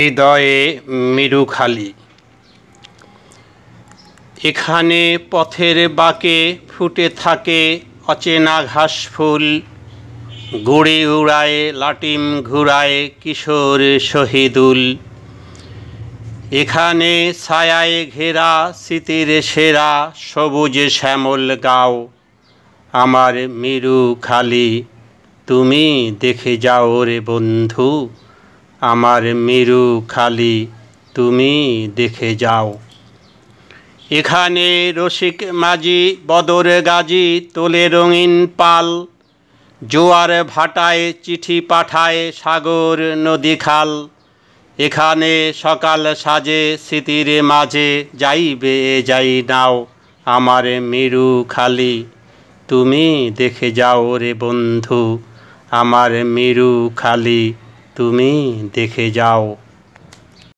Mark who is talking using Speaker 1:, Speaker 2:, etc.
Speaker 1: হৃদয়ে মেরুখালি। এখানে পথের বাঁকে ফুটে থাকে অচেনা ঘাসফুল, গড়ে উড়ায় লাটিম ঘুরায় কিশোর শহীদুল। এখানে ছায়ায় ঘেরা স্মৃতির সেরা সবুজ শ্যামল গাও। আমার মেরুখালি তুমি দেখে যাও রে বন্ধু, আমার মেরুখালি তুমি দেখে যাও। এখানে রসিক মাঝি বদর গাজী তোলে রঙিন পাল, জোয়ার ভাটায় চিঠি পাঠায় সাগর নদী খাল। এখানে সকাল সাজে স্মৃতির মাঝে যাইবে যাই নাও। আমার মেরুখালি তুমি দেখে যাও রে বন্ধু, আমার মেরুখালি তুমি দেখে যাও।